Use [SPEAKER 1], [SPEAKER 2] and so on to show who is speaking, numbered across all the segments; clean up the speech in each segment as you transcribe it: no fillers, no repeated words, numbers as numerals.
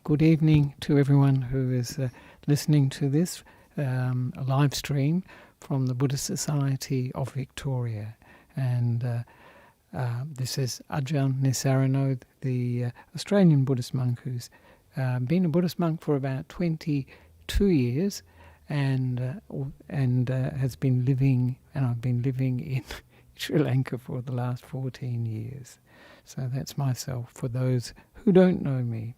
[SPEAKER 1] Good evening to everyone who is listening to this live stream from the Buddhist Society of Victoria. And this is Ajahn Nissarano, the Australian Buddhist monk who's been a Buddhist monk for about 22 years and has been living, and I've been living in Sri Lanka for the last 14 years. So that's myself, for those who don't know me.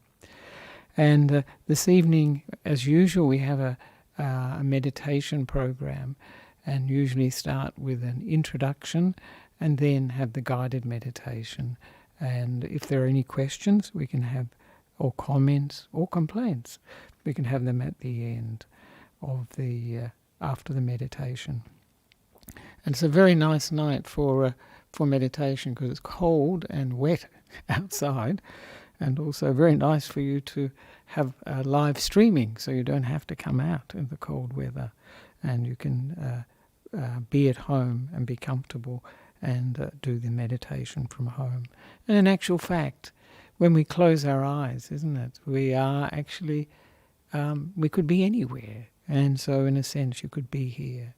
[SPEAKER 1] And this evening, as usual, we have a meditation program, and usually start with an introduction and then have the guided meditation. And if there are any questions, we can have, or comments or complaints, we can have them at the end of the after the meditation. And it's a very nice night for meditation because it's cold and wet outside. And also very nice for you to have live streaming, so you don't have to come out in the cold weather, and you can be at home and be comfortable and do the meditation from home. And in actual fact, when we close our eyes, isn't it, we are actually, we could be anywhere. And so in a sense you could be here.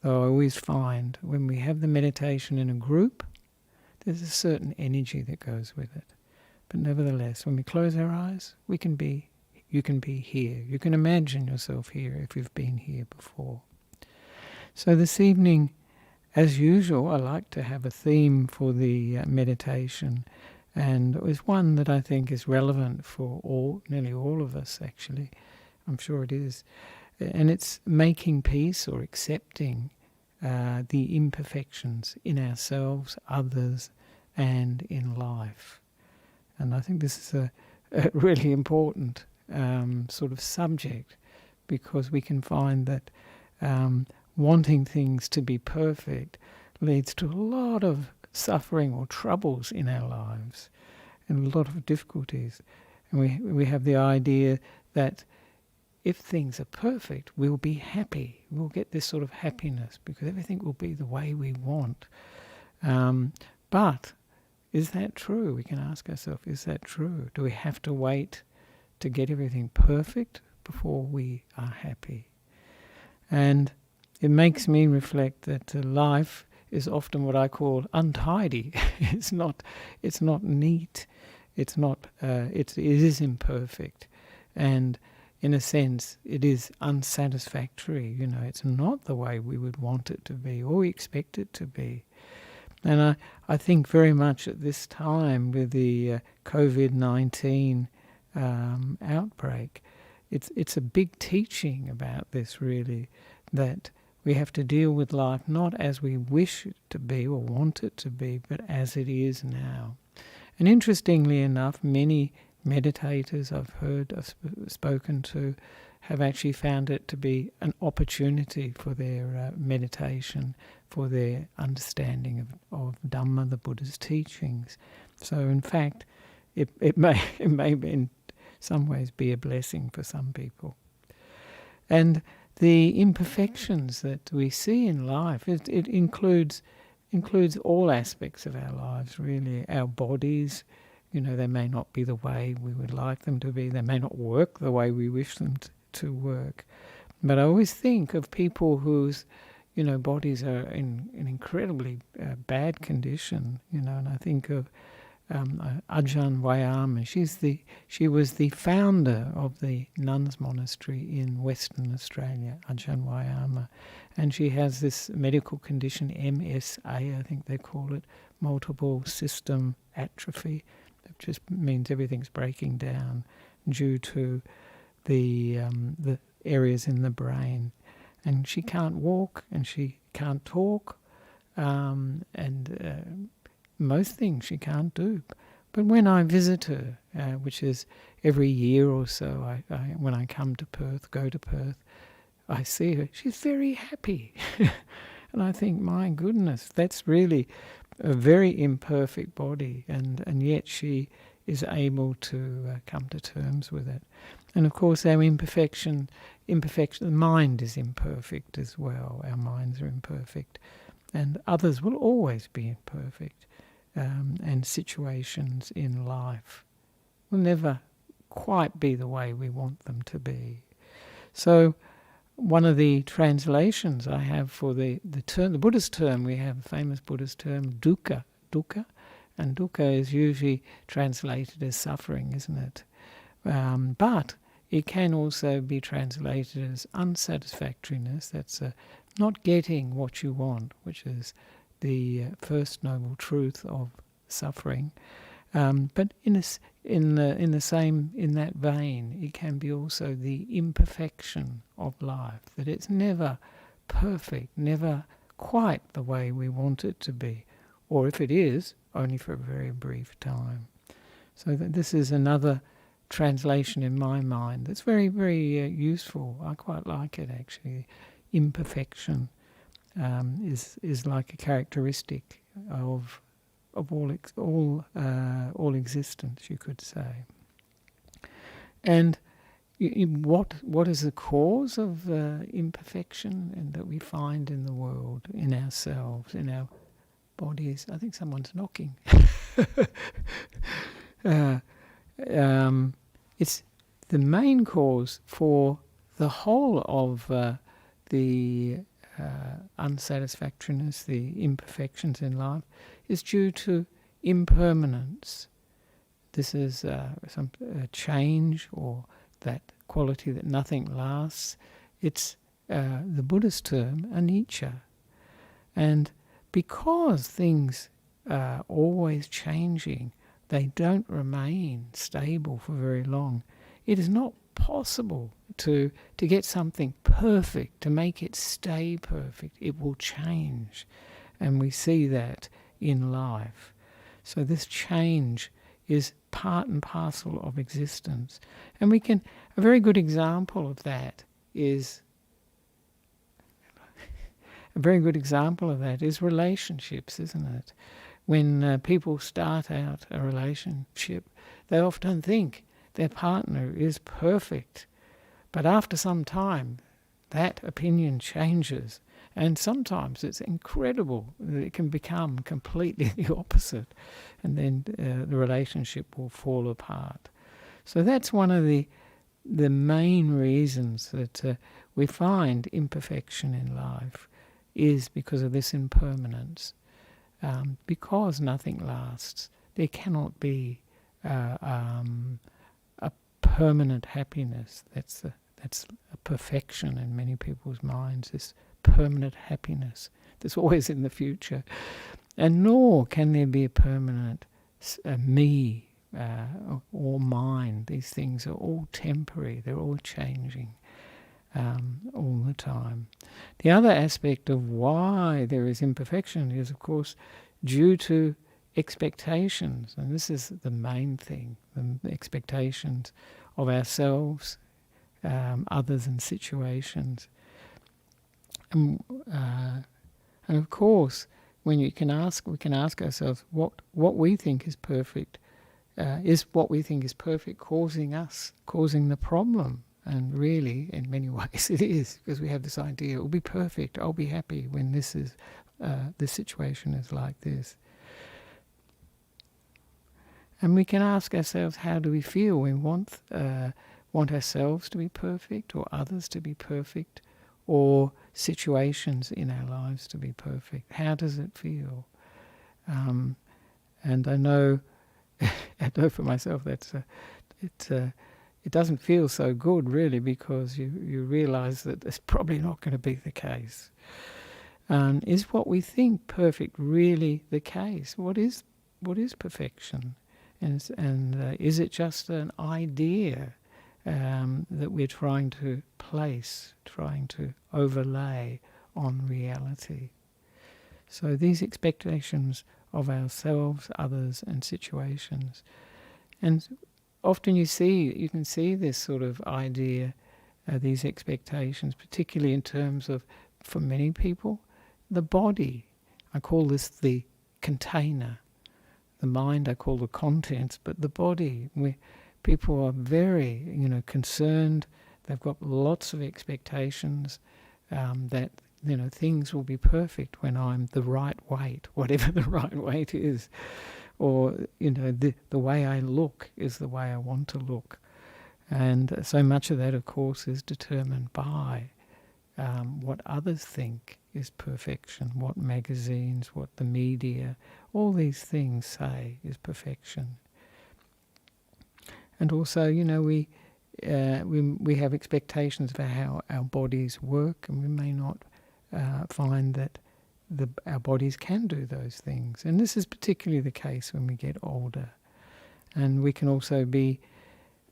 [SPEAKER 1] Though I always find when we have the meditation in a group, there's a certain energy that goes with it. But nevertheless, when we close our eyes, you can be here. You can imagine yourself here if you've been here before. So this evening, as usual, I like to have a theme for the meditation, and it was one that I think is relevant for nearly all of us, actually. I'm sure it is. And it's making peace or accepting the imperfections in ourselves, others, and in life. And I think this is a really important sort of subject, because we can find that wanting things to be perfect leads to a lot of suffering or troubles in our lives and a lot of difficulties. And we have the idea that if things are perfect, we'll be happy. We'll get this sort of happiness because everything will be the way we want. But is that true? We can ask ourselves, is that true? Do we have to wait to get everything perfect before we are happy? And it makes me reflect that life is often what I call untidy. It's not neat. It is imperfect. And in a sense, it is unsatisfactory. It's not the way we would want it to be or we expect it to be. And I think very much at this time with the COVID-19 outbreak, it's a big teaching about this, really, that we have to deal with life not as we wish it to be or want it to be, but as it is now. And interestingly enough, many meditators I've spoken to have actually found it to be an opportunity for their meditation, for their understanding of Dhamma, the Buddha's teachings. So in fact, it may in some ways be a blessing for some people. And the imperfections that we see in life, it includes all aspects of our lives, really. Our bodies, they may not be the way we would like them to be. They may not work the way we wish them to work. But I always think of people whose, bodies are in an incredibly bad condition, and I think of Ajahn Brahm. She was the founder of the nuns' monastery in Western Australia, Ajahn Brahm. And she has this medical condition, MSA, I think they call it, multiple system atrophy. It just means everything's breaking down due to the areas in the brain. And she can't walk and she can't talk, and most things she can't do. But when I visit her, which is every year or so, when I go to Perth, I see her. She's very happy. And I think, my goodness, that's really a very imperfect body, and yet she is able to come to terms with it. And of course our imperfection, the mind is imperfect as well. Our minds are imperfect, and others will always be imperfect, and situations in life will never quite be the way we want them to be. So one of the translations I have for the term, the Buddhist term, we have a famous Buddhist term, dukkha, and dukkha is usually translated as suffering, isn't it? But it can also be translated as unsatisfactoriness. That's not getting what you want, which is the first noble truth of suffering. But in that vein, it can be also the imperfection of life, that it's never perfect, never quite the way we want it to be, or if it is, only for a very brief time. So that this is another translation in my mind that's very, very useful. I quite like it, actually. Imperfection is like a characteristic of all existence, you could say. And what is the cause of imperfection and that we find in the world, in ourselves, in our bodies? I think someone's knocking. It's the main cause for the whole of the unsatisfactoriness, the imperfections in life, is due to impermanence. This is some change, or that quality that nothing lasts. It's the Buddhist term, anicca. And because things are always changing, they don't remain stable for very long. It is not possible to get something perfect, to make it stay perfect. It will change. And we see that in life. So this change is part and parcel of existence. And a very good example of that is relationships, isn't it? When people start out a relationship, they often think their partner is perfect. But after some time, that opinion changes. And sometimes it's incredible that it can become completely the opposite. And then the relationship will fall apart. So that's one of the main reasons that we find imperfection in life, is because of this impermanence. Because nothing lasts, there cannot be a permanent happiness. That's a perfection in many people's minds, this permanent happiness that's always in the future. And nor can there be a permanent me or mine. These things are all temporary, they're all changing all the time. The other aspect of why there is imperfection is, of course, due to expectations. And this is the main thing, the expectations of ourselves, others and situations. And of course, we can ask ourselves what we think is perfect. Is what we think is perfect causing the problem? And really, in many ways, it is, because we have this idea: it will be perfect. I'll be happy when this situation is like this. And we can ask ourselves, how do we feel? We want ourselves to be perfect, or others to be perfect, or situations in our lives to be perfect. How does it feel? And I know for myself it doesn't feel so good, really, because you realise that it's probably not going to be the case. Is what we think perfect really the case? What is perfection? And is it just an idea that we're trying to overlay on reality? So these expectations of ourselves, others, and situations. And often you can see this sort of idea, these expectations, particularly in terms of, for many people, the body. I call this the container. The mind I call the contents, but the body, people are very, concerned. They've got lots of expectations that, things will be perfect when I'm the right weight, whatever the right weight is. Or, the way I look is the way I want to look. And so much of that, of course, is determined by what others think is perfection, what magazines, what the media, all these things say is perfection. And also, we have expectations of how our bodies work, and we may not find that our bodies can do those things. And this is particularly the case when we get older. And we can also be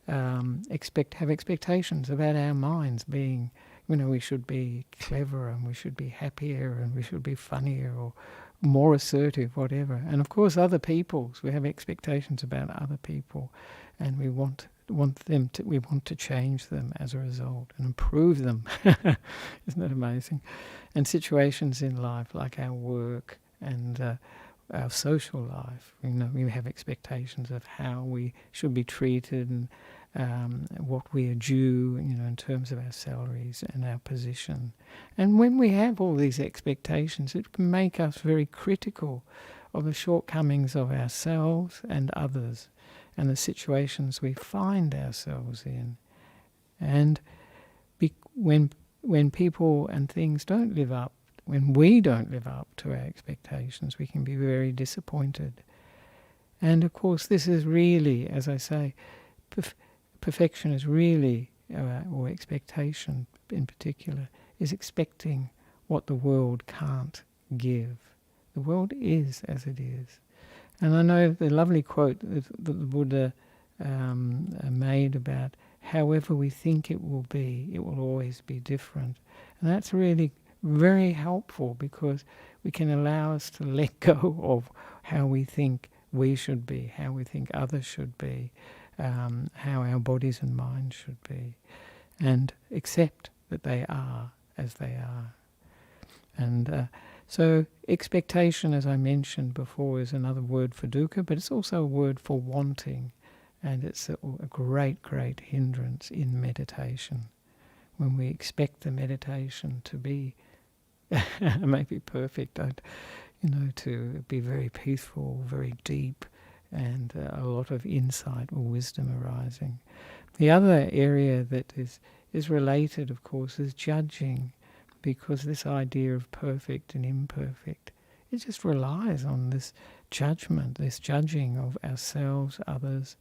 [SPEAKER 1] have expectations about our minds being, we should be cleverer, and we should be happier, and we should be funnier, or more assertive, whatever. And of course, we have expectations about other people, and we want to change them as a result and improve them. Isn't that amazing? And situations in life, like our work and our social life, we have expectations of how we should be treated and what we are due, in terms of our salaries and our position. And when we have all these expectations, it can make us very critical of the shortcomings of ourselves and others and the situations we find ourselves in. And when people and things don't live up, when we don't live up to our expectations, we can be very disappointed. And of course, this is really, as I say, perfection is really, or expectation in particular, is expecting what the world can't give. The world is as it is. And I know the lovely quote that the Buddha made about however we think it will always be different. And that's really very helpful, because we can allow us to let go of how we think we should be, how we think others should be, how our bodies and minds should be, and accept that they are as they are. And so expectation, as I mentioned before, is another word for dukkha, but it's also a word for wanting, and it's a great, great hindrance in meditation. When we expect the meditation to be maybe perfect, to be very peaceful, very deep, and a lot of insight or wisdom arising. The other area that is related, of course, is judging, because this idea of perfect and imperfect, it just relies on this judgment, this judging of ourselves, others,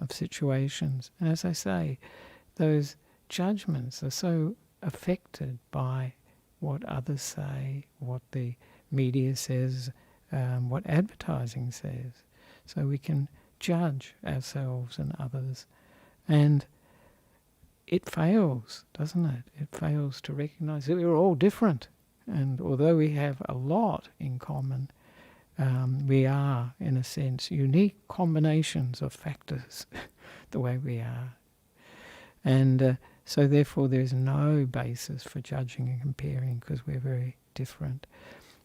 [SPEAKER 1] of situations. And as I say, those judgments are so affected by what others say, what the media says, what advertising says. So we can judge ourselves and others. And it fails, doesn't it? It fails to recognize that we're all different. And although we have a lot in common, we are, in a sense, unique combinations of factors, the way we are. And so therefore there's no basis for judging and comparing, because we're very different.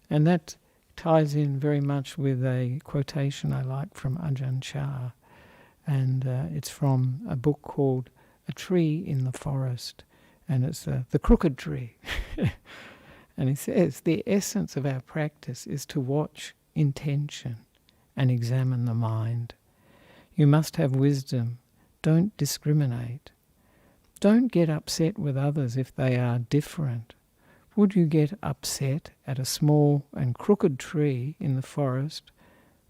[SPEAKER 1] And that ties in very much with a quotation I like from Ajahn Chah. And it's from a book called A Tree in the Forest. And it's the crooked tree. And he says, the essence of our practice is to watch intention and examine the mind. You must have wisdom. Don't discriminate. Don't get upset with others if they are different. Would you get upset at a small and crooked tree in the forest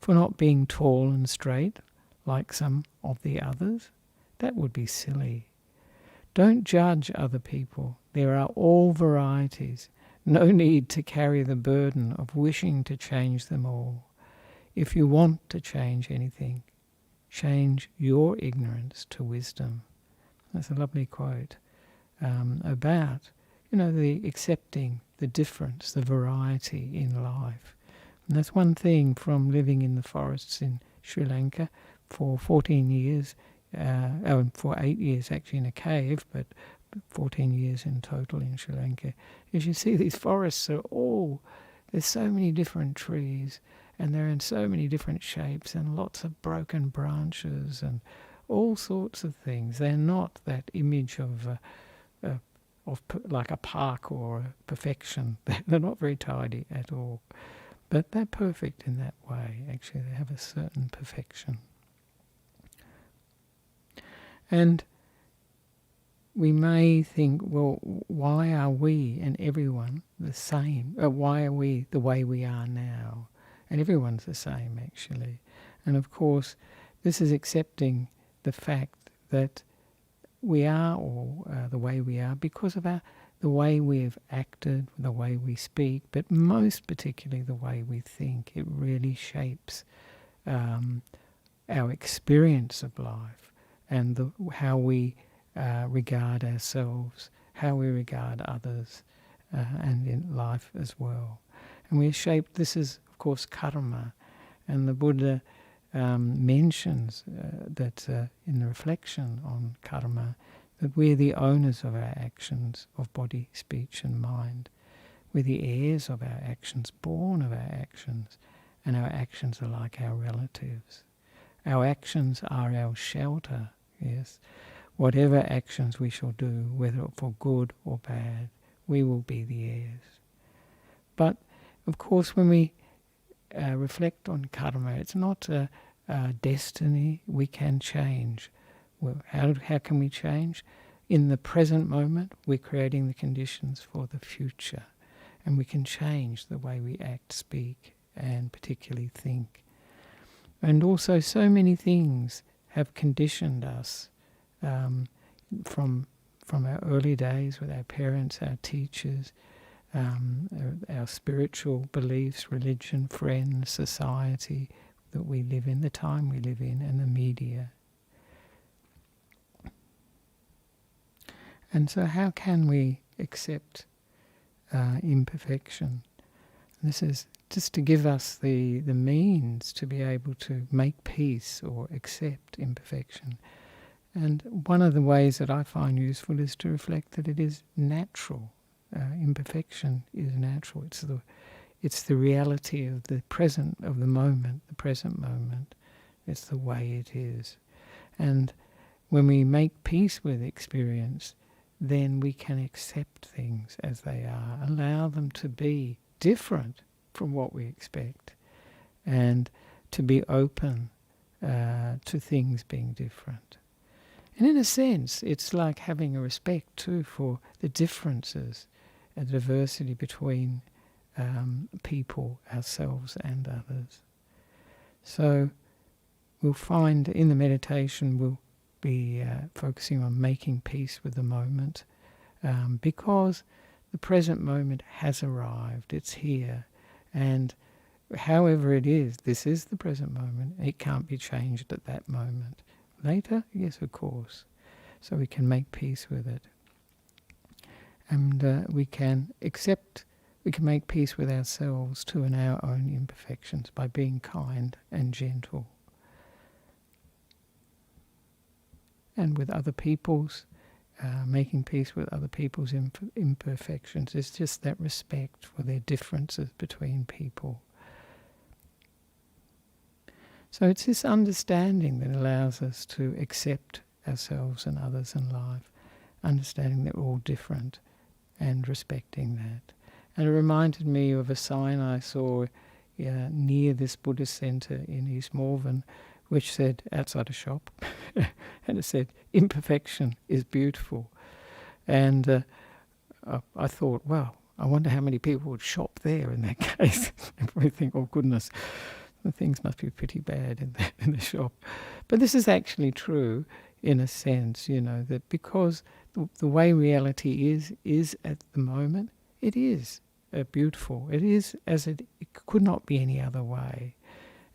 [SPEAKER 1] for not being tall and straight like some of the others? That would be silly. Don't judge other people. There are all varieties. No need to carry the burden of wishing to change them all. If you want to change anything, change your ignorance to wisdom. That's a lovely quote about, the accepting the difference, the variety in life. And that's one thing from living in the forests in Sri Lanka for 14 years, for 8 years actually in a cave, but 14 years in total in Sri Lanka, is you see these forests are there's so many different trees, and they're in so many different shapes, and lots of broken branches and all sorts of things. They're not that image of like a park or a perfection. They're not very tidy at all. But they're perfect in that way. Actually, they have a certain perfection. And we may think, well, why are we and everyone the same? Why are we the way we are now? And everyone's the same, actually. And of course, this is accepting the fact that we are all the way we are because of the way we've acted, the way we speak, but most particularly the way we think. It really shapes our experience of life and how we regard ourselves, how we regard others, and in life as well. And we're shaped, this is of course karma, and the Buddha mentions that in the reflection on karma, that we're the owners of our actions of body, speech and mind. We're the heirs of our actions, born of our actions, and our actions are like our relatives. Our actions are our shelter, yes. Whatever actions we shall do, whether for good or bad, we will be the heirs. But, of course, when we reflect on karma, it's not a destiny we can change. Well, how can we change? In the present moment, we're creating the conditions for the future. And we can change the way we act, speak, and particularly think. And also so many things have conditioned us from our early days with our parents, our teachers, our spiritual beliefs, religion, friends, society that we live in, the time we live in, and the media. And so how can we accept imperfection? This is just to give us the means to be able to make peace or accept imperfection. And one of the ways that I find useful is to reflect that it is natural. Imperfection is natural. It's the reality of the present, of the moment, the present moment. It's the way it is. And when we make peace with experience, then we can accept things as they are, allow them to be different from what we expect, and to be open to things being different. And in a sense, it's like having a respect too for the differences and diversity between people, ourselves and others. So we'll find in the meditation we'll be focusing on making peace with the moment, because the present moment has arrived, it's here, and however it is, this is the present moment, it can't be changed at that moment. Later, yes, of course. So we can make peace with it. And we can make peace with ourselves too and our own imperfections by being kind and gentle. And with other people's, making peace with other people's imperfections is just that respect for their differences between people. So it's this understanding that allows us to accept ourselves and others in life, understanding that we're all different and respecting that. And it reminded me of a sign I saw near this Buddhist centre in East Malvern, which said, outside a shop, and it said, imperfection is beautiful. And I thought, well, I wonder how many people would shop there in that case. And probably think, oh goodness, the things must be pretty bad in the shop. But this is actually true in a sense, that because the way reality is at the moment, it is beautiful. It is as it could not be any other way.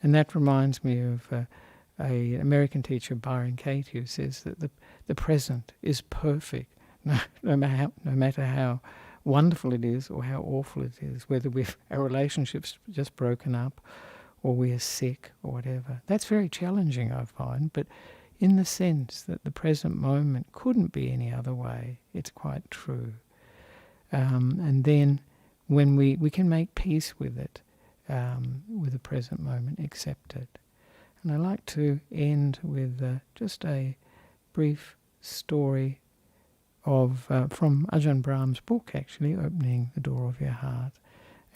[SPEAKER 1] And that reminds me of an American teacher, Byron Katie, who says that the present is perfect, no matter how wonderful it is or how awful it is, whether our relationship's just broken up or we are sick or whatever. That's very challenging, I find, but in the sense that the present moment couldn't be any other way, it's quite true. And then when we can make peace with it, with the present moment, accept it. And I like to end with just a brief story of from Ajahn Brahm's book, actually, Opening the Door of Your Heart.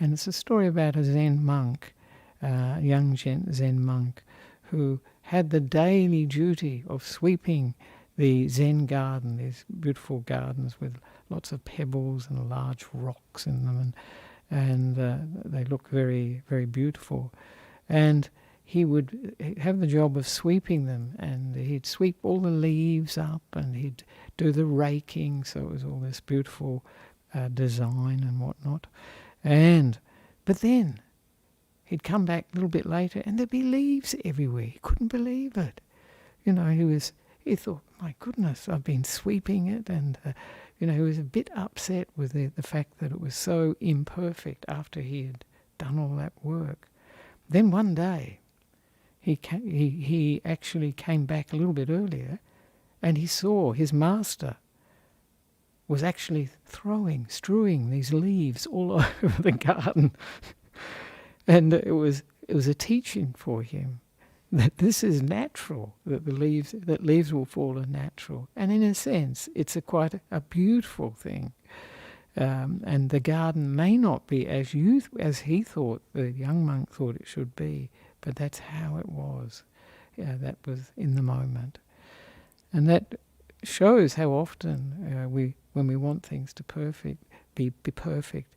[SPEAKER 1] And it's a story about a Zen monk, young Zen monk, who had the daily duty of sweeping the Zen garden, these beautiful gardens with lots of pebbles and large rocks in them, and they look very, very beautiful. And he would have the job of sweeping them, and he'd sweep all the leaves up, and he'd do the raking, so it was all this beautiful design and whatnot. But then he'd come back a little bit later, and there'd be leaves everywhere. He couldn't believe it. You know, he thought, my goodness, I've been sweeping it, and he was a bit upset with the fact that it was so imperfect after he had done all that work. Then one day, he actually came back a little bit earlier, and he saw his master was actually strewing these leaves all over the garden. And it was a teaching for him that this is natural, that leaves will fall are natural. And in a sense, it's quite a beautiful thing. And the garden may not be as he thought, the young monk thought it should be, but that's how it was. That was in the moment. And that shows how often when we want things to be perfect,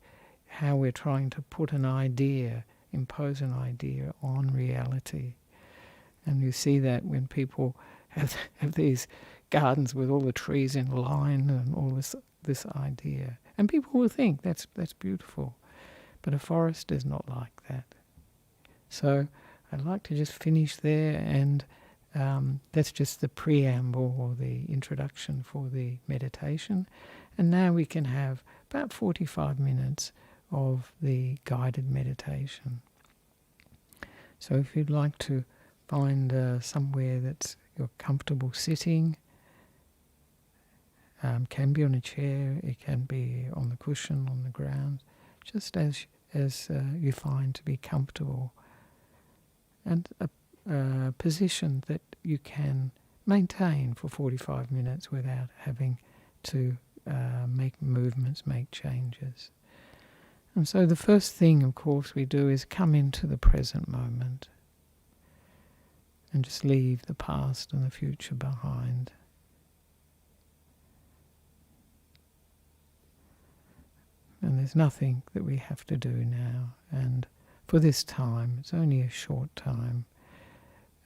[SPEAKER 1] how we're trying to impose an idea on reality. And you see that when people have these gardens with all the trees in line and all this idea. And people will think that's beautiful. But a forest is not like that. So I'd like to just finish there, and that's just the preamble or the introduction for the meditation. And now we can have about 45 minutes of the guided meditation. So if you'd like to find somewhere that you're comfortable sitting, can be on a chair, it can be on the cushion, on the ground, just as you find to be comfortable, and a position that you can maintain for 45 minutes without having to make movements, make changes. And so the first thing, of course, we do is come into the present moment and just leave the past and the future behind. And there's nothing that we have to do now. And for this time, it's only a short time,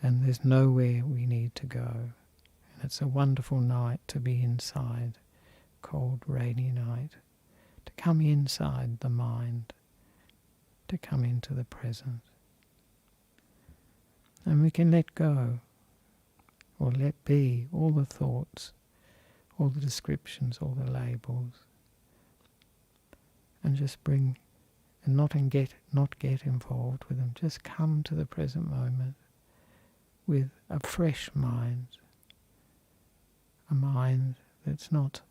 [SPEAKER 1] and there's nowhere we need to go. And it's a wonderful night to be inside, cold, rainy night, to come inside the mind, to come into the present. And we can let go, or let be, all the thoughts, all the descriptions, all the labels, and just bring, and not get involved with them. Just come to the present moment with a fresh mind, a mind that's not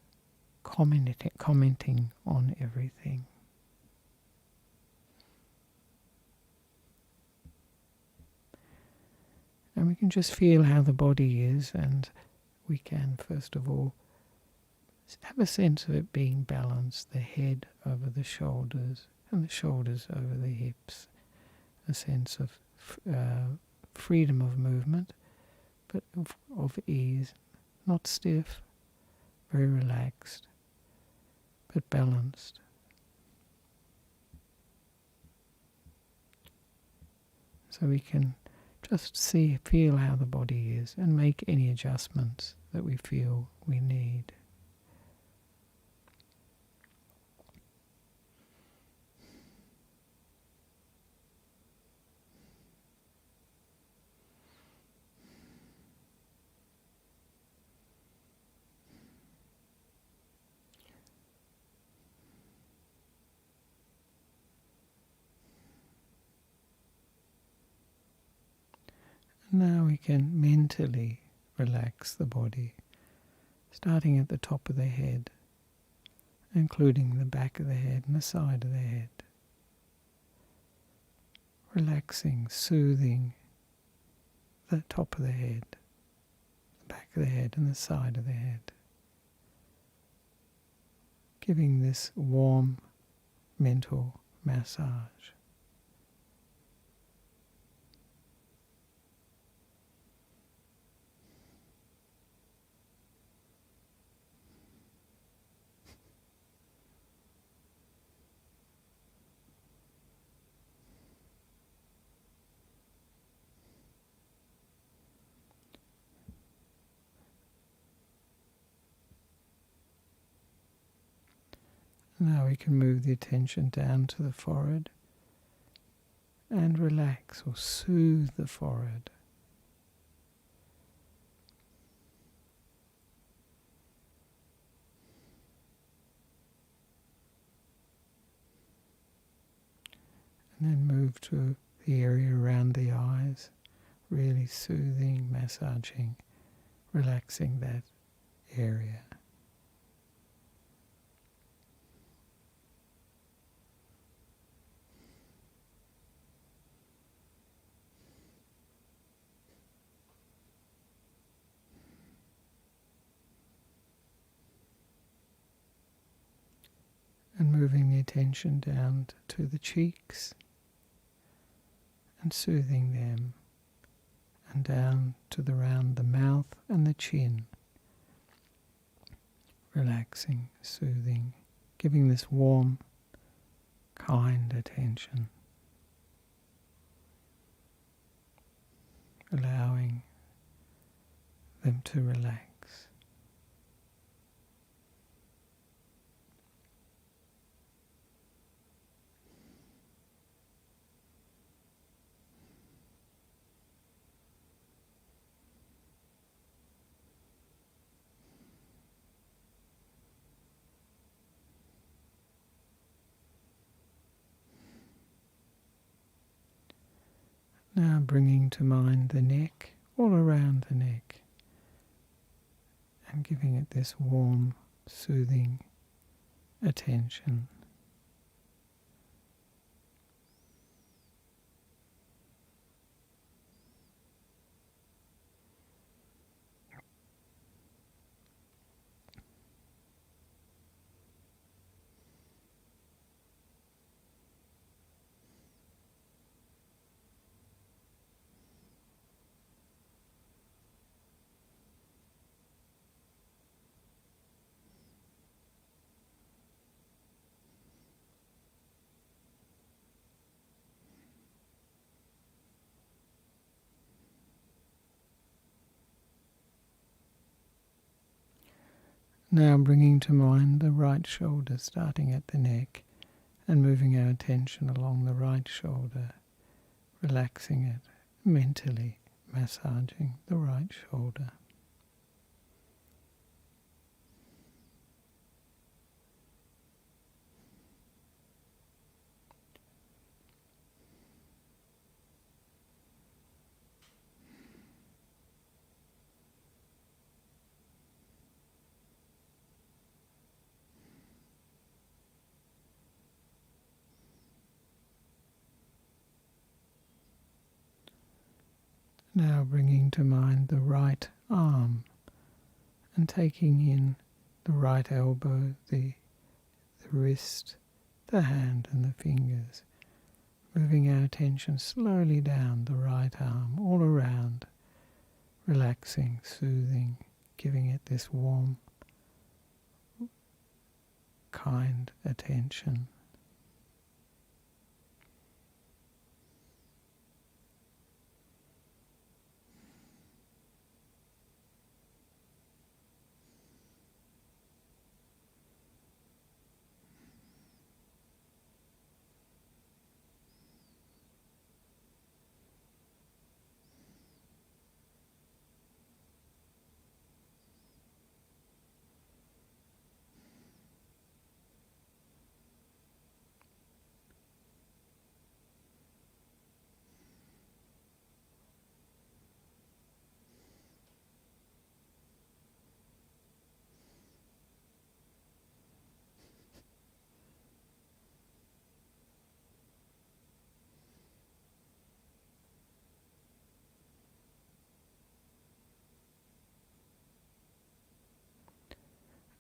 [SPEAKER 1] commenting on everything. And we can just feel how the body is, and we can first of all have a sense of it being balanced, the head over the shoulders and the shoulders over the hips, a sense of freedom of movement, but of ease, not stiff, very relaxed, but balanced. So we can just feel how the body is and make any adjustments that we feel we need. Now we can mentally relax the body, starting at the top of the head, including the back of the head and the side of the head. Relaxing, soothing the top of the head, the back of the head and the side of the head. Giving this warm mental massage. Now we can move the attention down to the forehead and relax or soothe the forehead. And then move to the area around the eyes, really soothing, massaging, relaxing that area. And moving the attention down to the cheeks and soothing them, and down to around the mouth and the chin. Relaxing, soothing, giving this warm, kind attention. Allowing them to relax. Now bringing to mind the neck, all around the neck, and giving it this warm, soothing attention. Now bringing to mind the right shoulder, starting at the neck and moving our attention along the right shoulder, relaxing it, mentally massaging the right shoulder. Now bringing to mind the right arm and taking in the right elbow, the wrist, the hand and the fingers, moving our attention slowly down the right arm, all around, relaxing, soothing, giving it this warm, kind attention.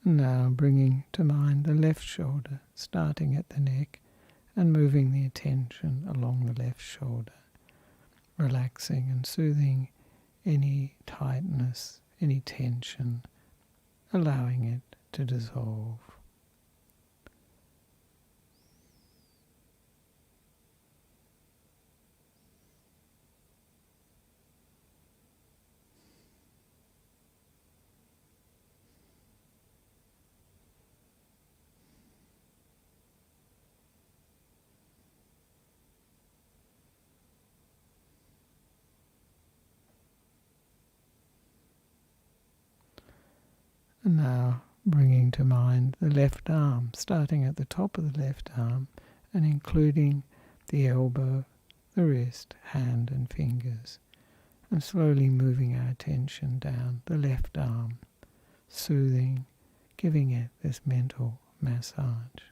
[SPEAKER 1] Now bringing to mind the left shoulder, starting at the neck and moving the attention along the left shoulder, relaxing and soothing any tightness, any tension, allowing it to dissolve. And now bringing to mind the left arm, starting at the top of the left arm and including the elbow, the wrist, hand and fingers, and slowly moving our attention down the left arm, soothing, giving it this mental massage.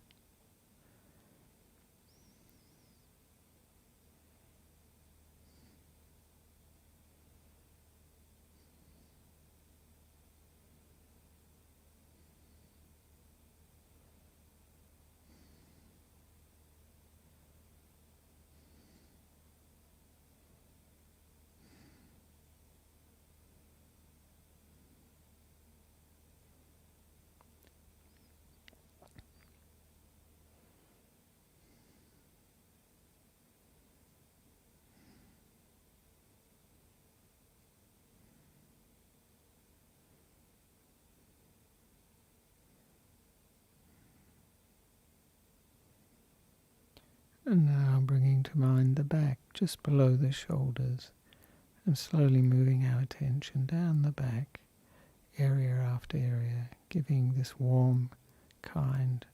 [SPEAKER 1] And now bringing to mind the back, just below the shoulders, and slowly moving our attention down the back, area after area, giving this warm, kind,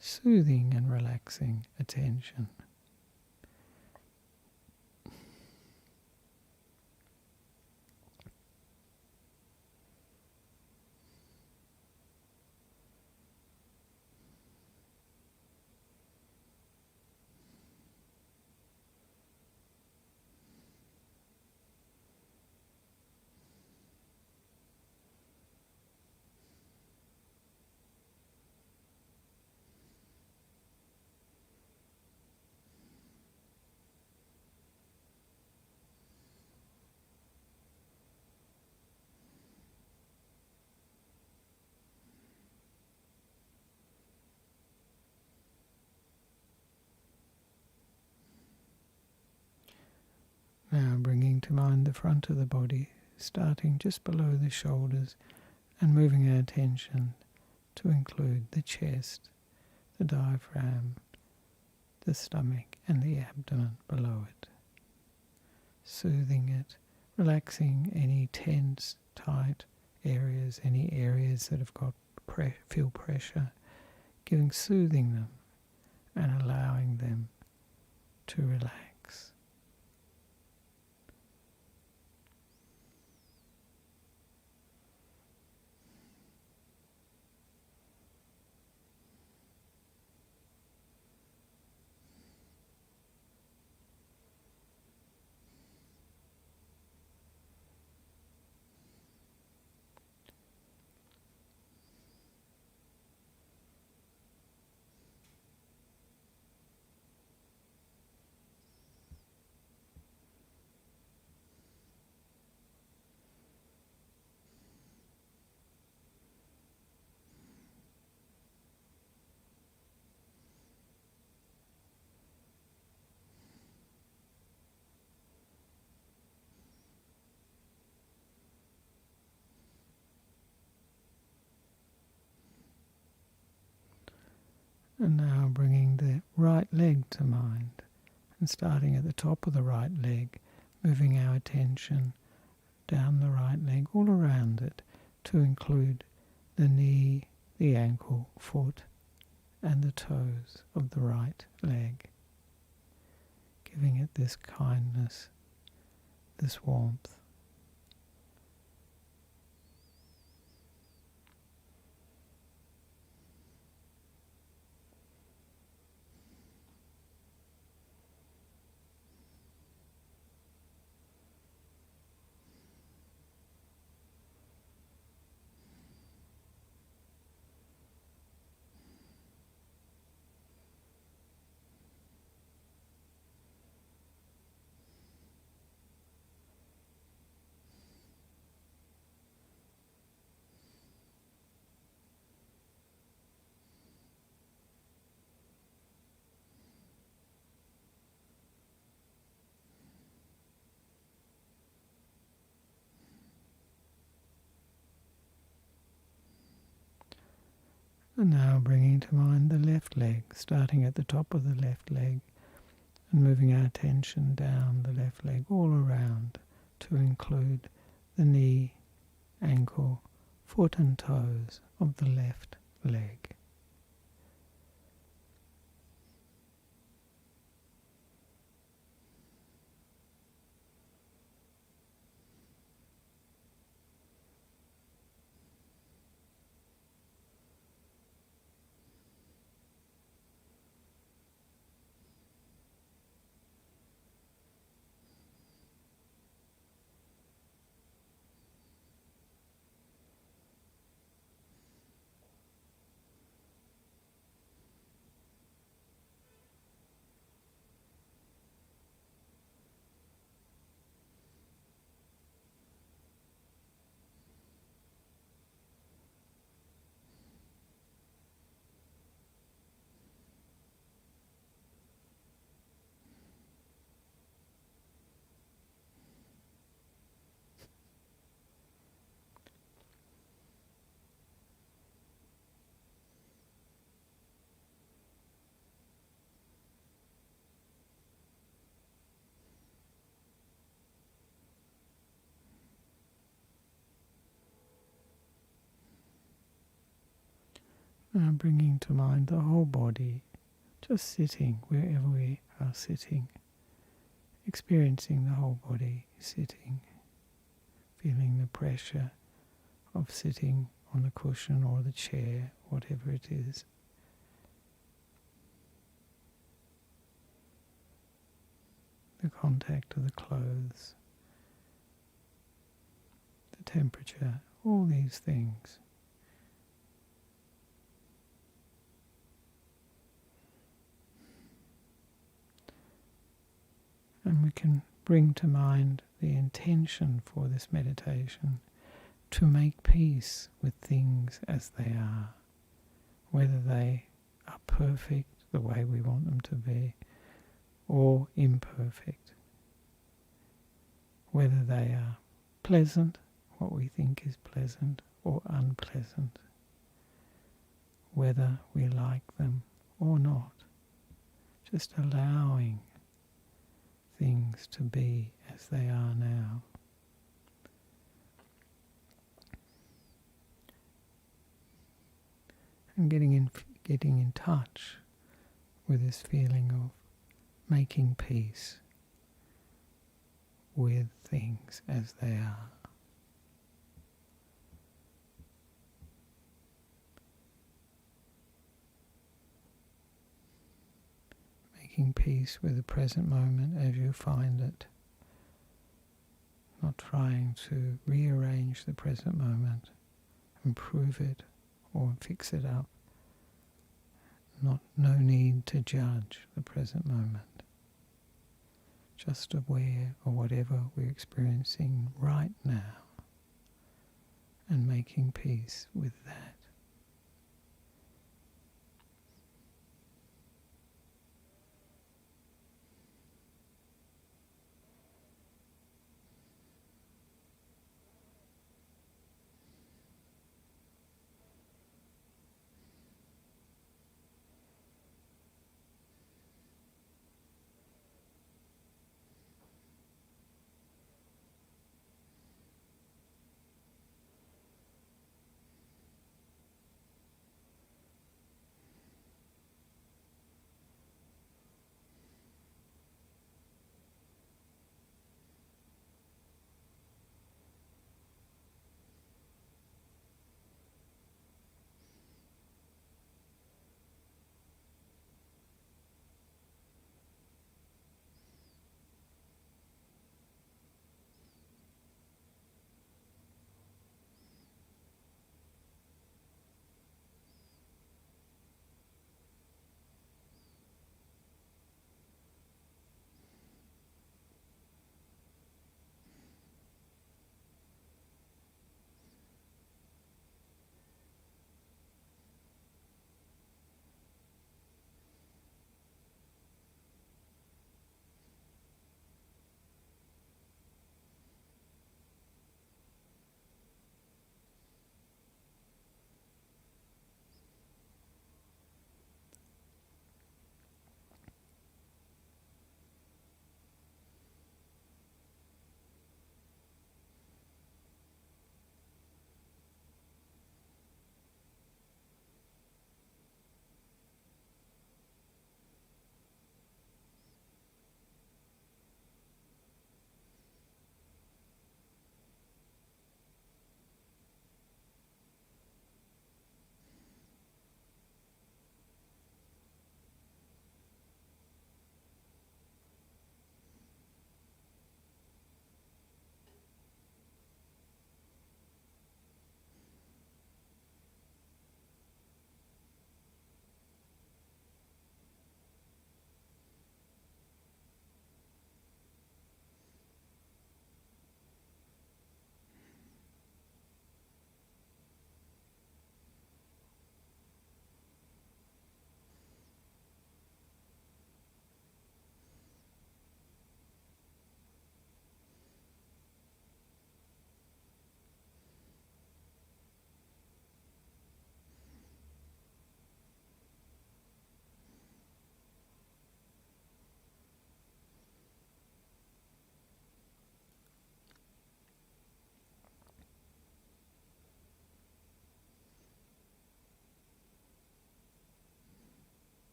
[SPEAKER 1] soothing and relaxing attention. Now bringing to mind the front of the body, starting just below the shoulders and moving our attention to include the chest, the diaphragm, the stomach and the abdomen below it. Soothing it, relaxing any tense, tight areas, any areas that have got feel pressure, soothing them and allowing them to relax. And now bringing the right leg to mind and starting at the top of the right leg, moving our attention down the right leg, all around it, to include the knee, the ankle, foot and the toes of the right leg, giving it this kindness, this warmth. And now bringing to mind the left leg, starting at the top of the left leg and moving our attention down the left leg all around to include the knee, ankle, foot and toes of the left leg. Now bringing to mind the whole body, just sitting wherever we are sitting, experiencing the whole body sitting, feeling the pressure of sitting on the cushion or the chair, whatever it is. The contact of the clothes, the temperature, all these things. And we can bring to mind the intention for this meditation to make peace with things as they are, whether they are perfect the way we want them to be, or imperfect, whether they are pleasant, what we think is pleasant, or unpleasant, whether we like them or not, just allowing things to be as they are now. And getting in touch with this feeling of making peace with things as they are. Making peace with the present moment as you find it. Not trying to rearrange the present moment, improve it or fix it up. No need to judge the present moment. Just aware of whatever we're experiencing right now and making peace with that.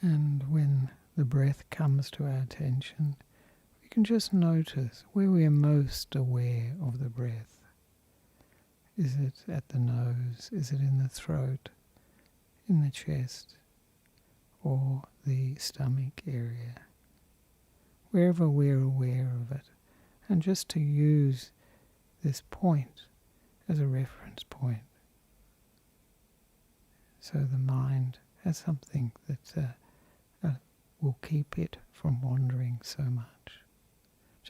[SPEAKER 1] And when the breath comes to our attention, we can just notice where we are most aware of the breath. Is it at the nose? Is it in the throat? In the chest? Or the stomach area? Wherever we're aware of it. And just to use this point as a reference point. So the mind has something that will keep it from wandering so much.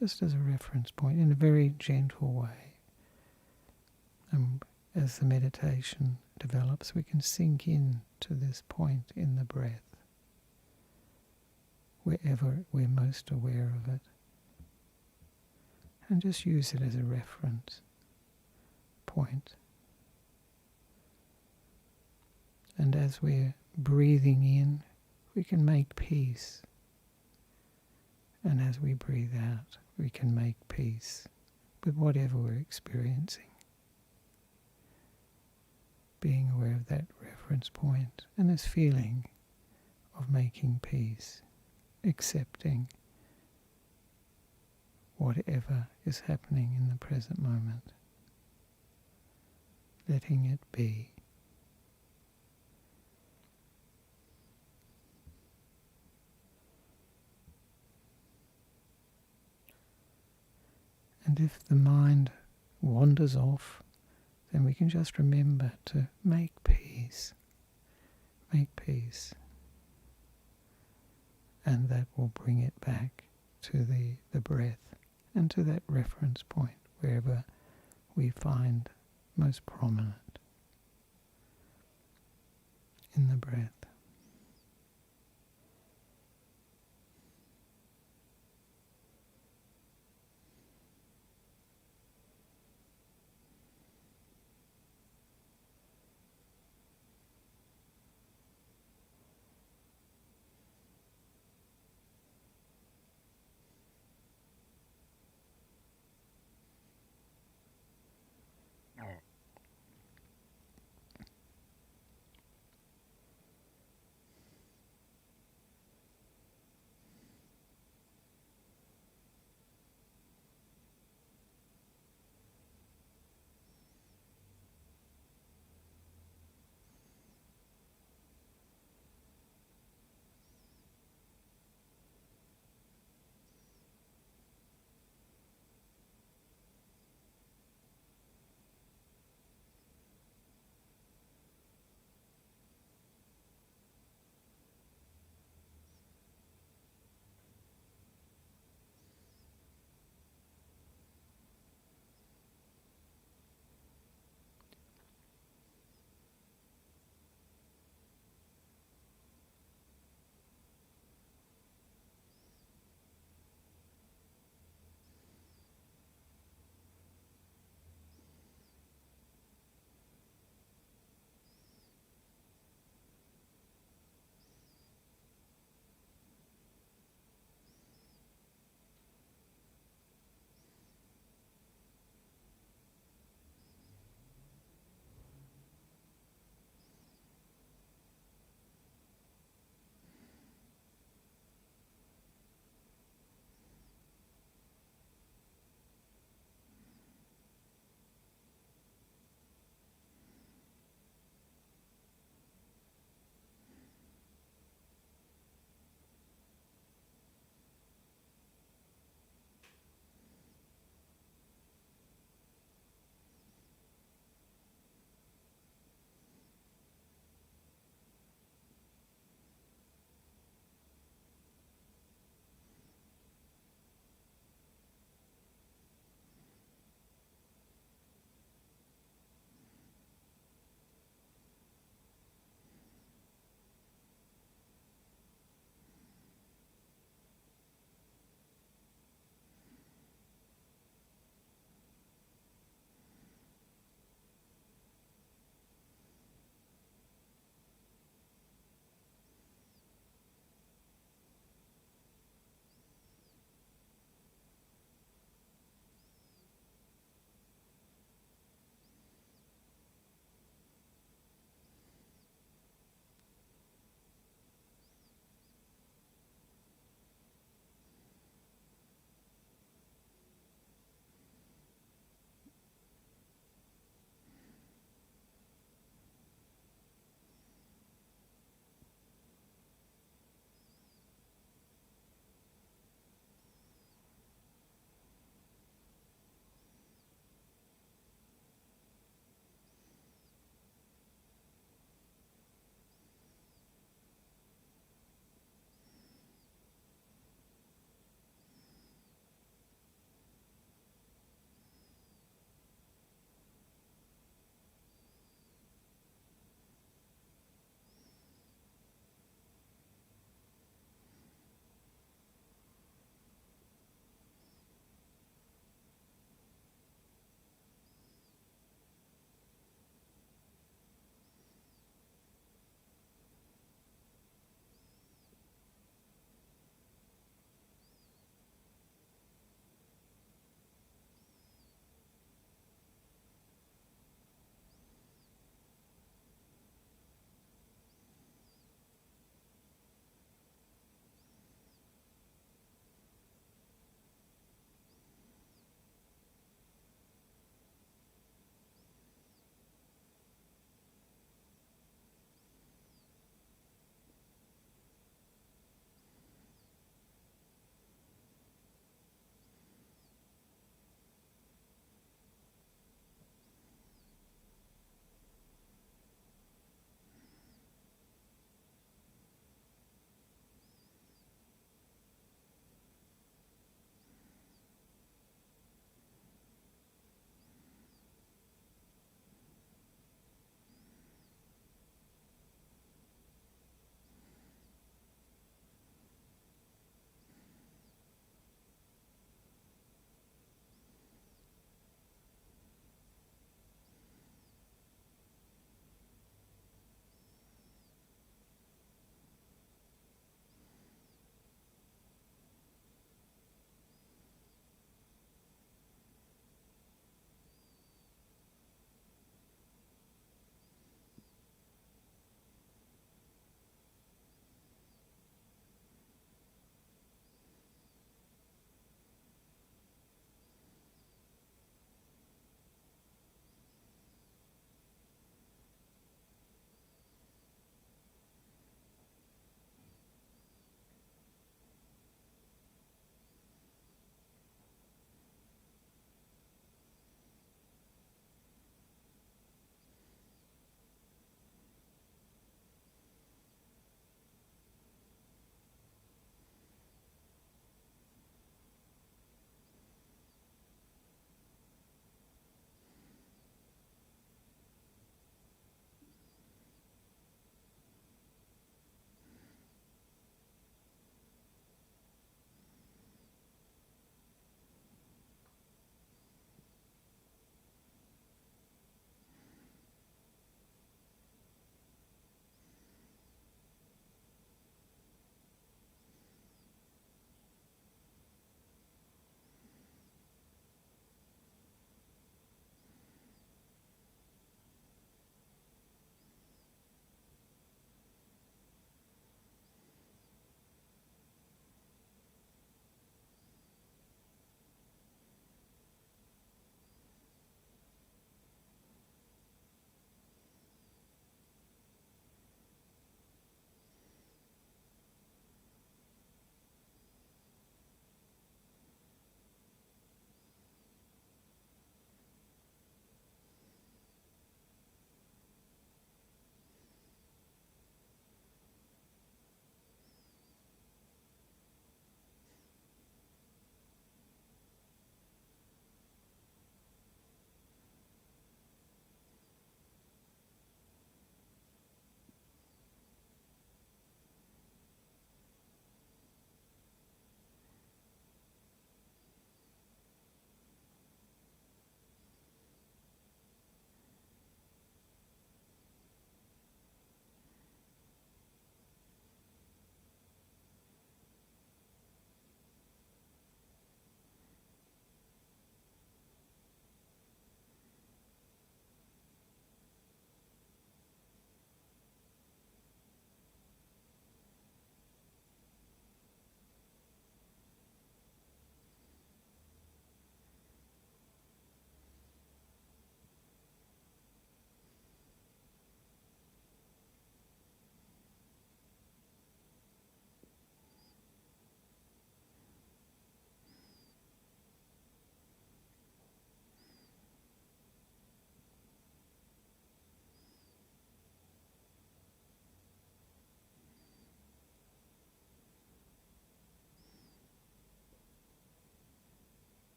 [SPEAKER 1] Just as a reference point in a very gentle way. And as the meditation develops, we can sink in to this point in the breath, wherever we're most aware of it. And just use it as a reference point. And as we're breathing in, we can make peace. And as we breathe out, we can make peace with whatever we're experiencing. Being aware of that reference point and this feeling of making peace, accepting whatever is happening in the present moment, letting it be. And if the mind wanders off, then we can just remember to make peace. Make peace. And that will bring it back to the breath and to that reference point wherever we find most prominent in the breath.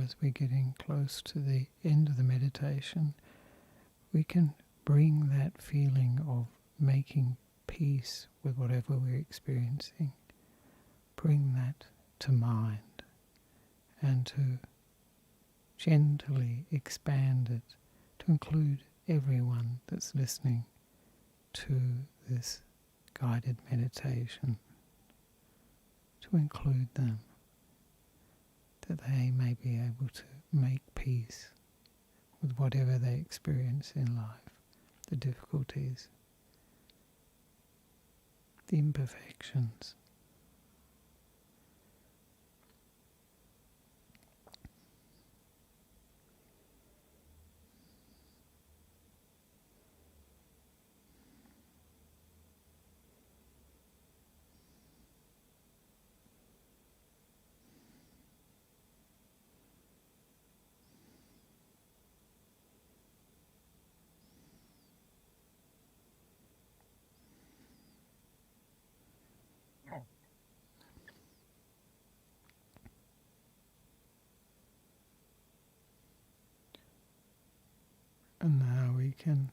[SPEAKER 1] as we're getting close to the end of the meditation, we can bring that feeling of making peace with whatever we're experiencing, bring that to mind, and to gently expand it to include everyone that's listening to this guided meditation, to include them, that they may be able to make peace with whatever they experience in life, the difficulties, the imperfections. And now we can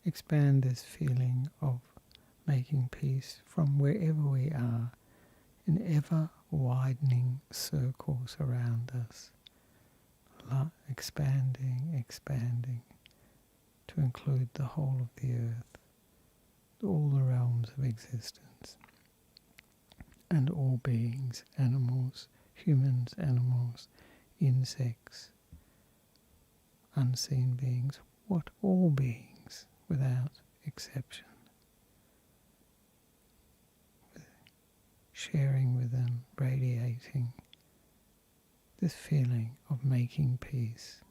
[SPEAKER 1] expand this feeling of making peace from wherever we are, in ever-widening circles around us, expanding, to include the whole of the earth, all the realms of existence, and all beings, animals, humans, animals, insects, unseen beings, all beings without exception, sharing with them, radiating this feeling of making peace,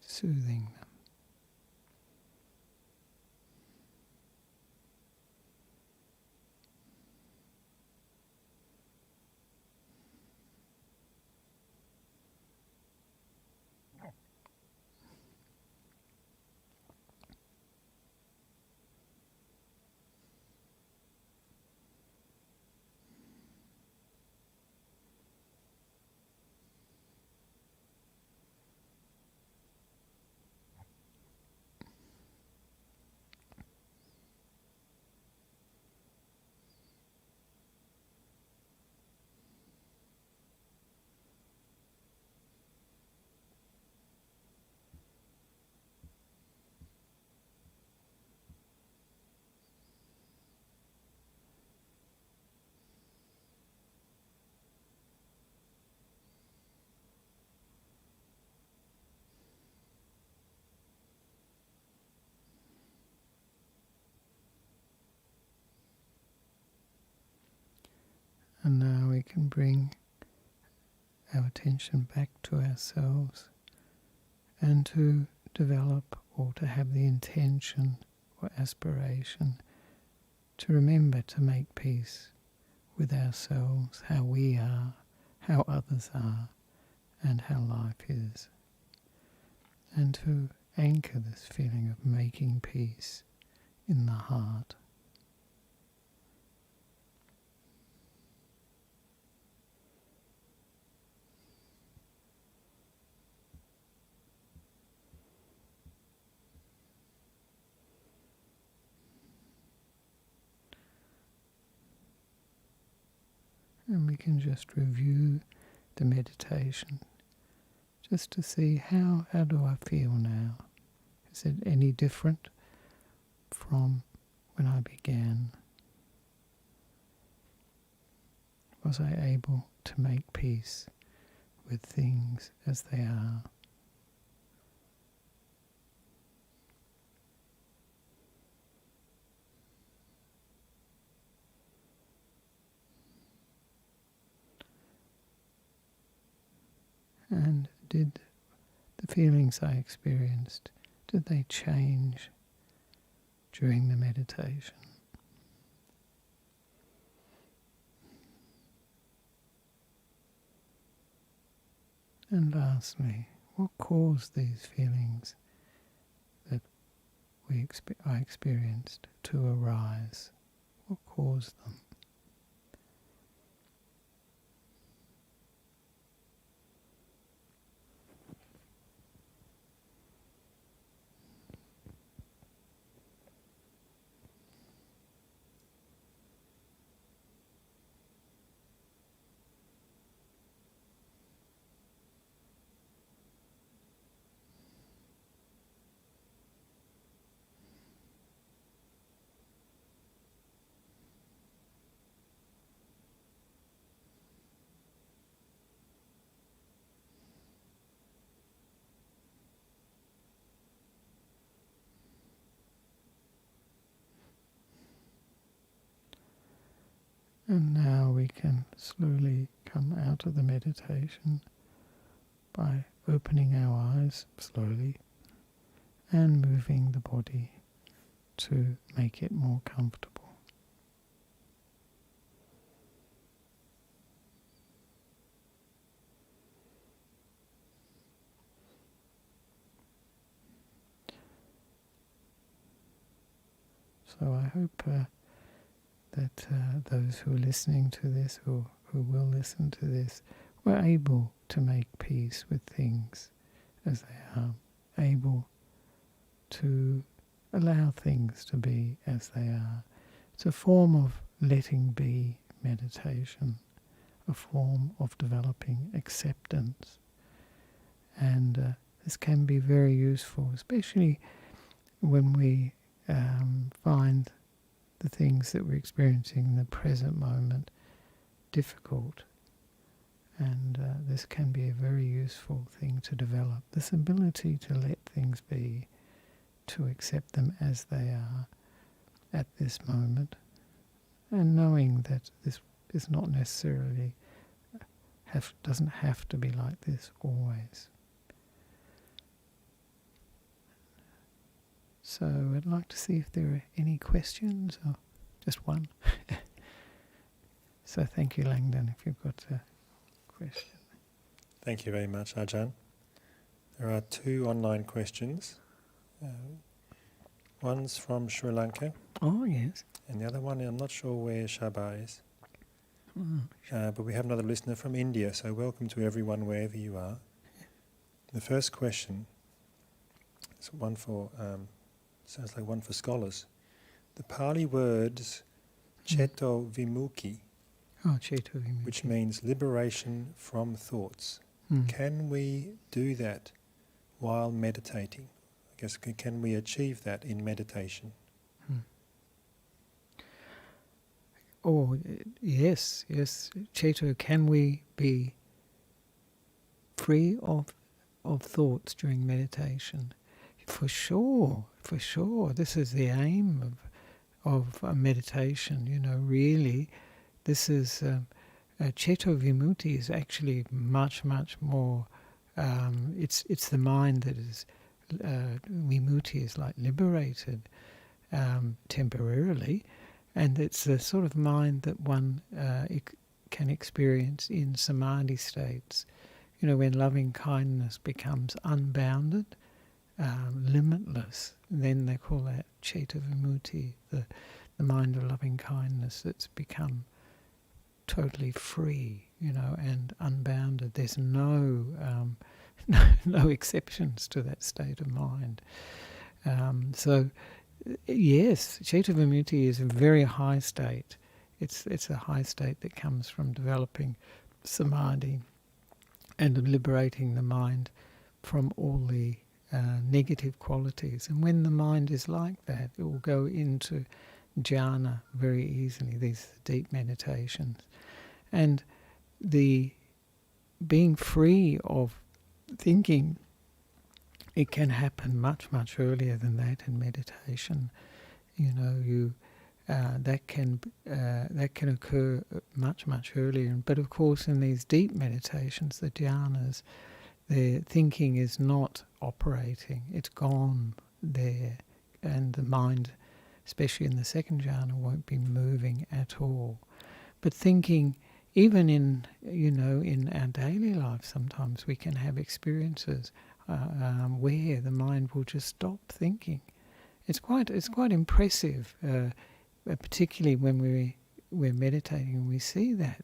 [SPEAKER 1] soothing them. And now we can bring our attention back to ourselves and to develop or to have the intention or aspiration to remember to make peace with ourselves, how we are, how others are, and how life is. And to anchor this feeling of making peace in the heart. And we can just review the meditation just to see how do I feel now? Is it any different from when I began? Was I able to make peace with things as they are? And did the feelings I experienced, did they change during the meditation? And lastly, what caused these feelings that I experienced to arise? What caused them? And now we can slowly come out of the meditation by opening our eyes slowly and moving the body to make it more comfortable. So I hope that those who are listening to this, or who will listen to this, were able to make peace with things as they are, able to allow things to be as they are. It's a form of letting be meditation, a form of developing acceptance. And this can be very useful, especially when we find the things that we're experiencing in the present moment difficult. And this can be a very useful thing to develop, this ability to let things be, to accept them as they are at this moment, and knowing that this is not necessarily, doesn't have to be like this always. So I'd like to see if there are any questions, or just one. So thank you, Langdon, if you've got a question.
[SPEAKER 2] Thank you very much, Ajahn. There are 2 online questions. One's from Sri Lanka.
[SPEAKER 1] Oh, yes.
[SPEAKER 2] And the other one, I'm not sure where Shaba is. But we have another listener from India, so welcome to everyone wherever you are. The first question is one for, sounds like one for scholars. The Pali words Ceto Vimukhi,
[SPEAKER 1] Ceto Vimukhi,
[SPEAKER 2] which means liberation from thoughts. Can we do that while meditating? I guess, can we achieve that in meditation?
[SPEAKER 1] Oh, yes. Ceto, can we be free of thoughts during meditation? For sure. This is the aim of meditation. Really, this is Ceto Vimutti is actually much more. It's the mind that is Vimutti is like liberated temporarily. And it's the sort of mind that one can experience in samadhi states. When loving kindness becomes unbounded, limitless, then they call that Ceto Vimutti, the mind of loving kindness that's become totally free, and unbounded. There's no exceptions to that state of mind. So yes, Ceto Vimutti is a very high state. It's a high state that comes from developing samadhi and liberating the mind from all the negative qualities. And when the mind is like that, it will go into jhana very easily, these deep meditations. And the being free of thinking, it can happen much earlier than that in meditation. That can occur much earlier. But of course, in these deep meditations, the jhanas, the thinking is not operating; it's gone there, and the mind, especially in the second jhana, won't be moving at all. But thinking, even in our daily life, sometimes we can have experiences where the mind will just stop thinking. It's quite impressive, particularly when we're meditating and we see that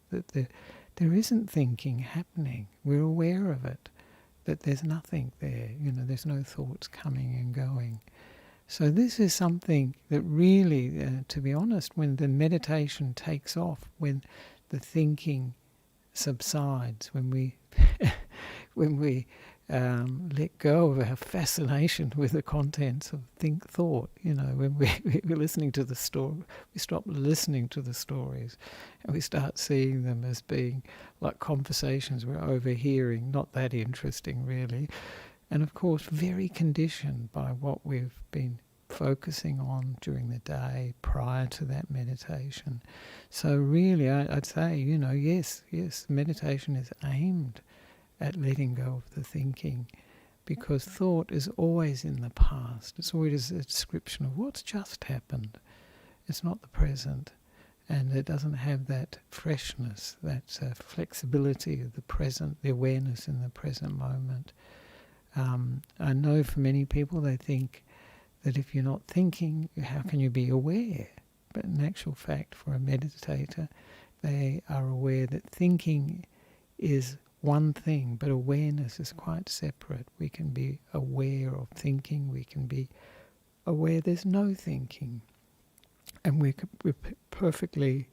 [SPEAKER 1] there isn't thinking happening. We're aware of it, that there's nothing there. There's no thoughts coming and going. So this is something that really, to be honest, when the meditation takes off, when the thinking subsides, when we let go of our fascination with the contents of thought. When we're listening to the story, we stop listening to the stories, and we start seeing them as being like conversations we're overhearing, not that interesting really, and of course very conditioned by what we've been focusing on during the day prior to that meditation. So really, I'd say, yes, meditation is aimed at letting go of the thinking, because thought is always in the past. It's always a description of what's just happened. It's not the present, and it doesn't have that freshness, that flexibility of the present, the awareness in the present moment. I know for many people they think that if you're not thinking, how can you be aware? But in actual fact, for a meditator, they are aware that thinking is one thing, but awareness is quite separate. We can be aware of thinking, we can be aware there's no thinking. And we're perfectly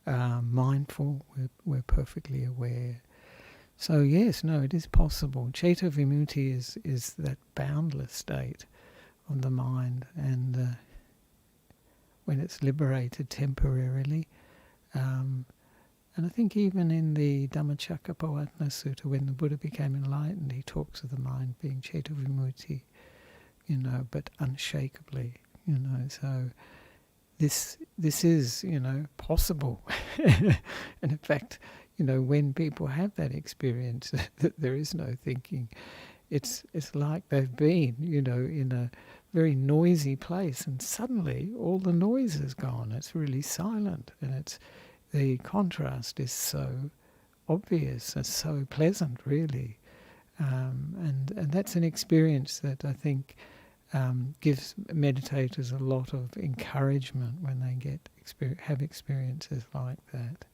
[SPEAKER 1] mindful, we're perfectly aware. So yes, no, it is possible. Ceto vimutti is that boundless state of the mind, and when it's liberated temporarily. And I think even in the Dhammacakkappavattana Sutta, when the Buddha became enlightened, he talks of the mind being ceto vimutti, but unshakably, so this is, possible. And in fact, when people have that experience that there is no thinking, it's like they've been, in a very noisy place, and suddenly all the noise is gone. It's really silent, and the contrast is so obvious. It's so pleasant, really, and that's an experience that I think gives meditators a lot of encouragement when they have experiences like that,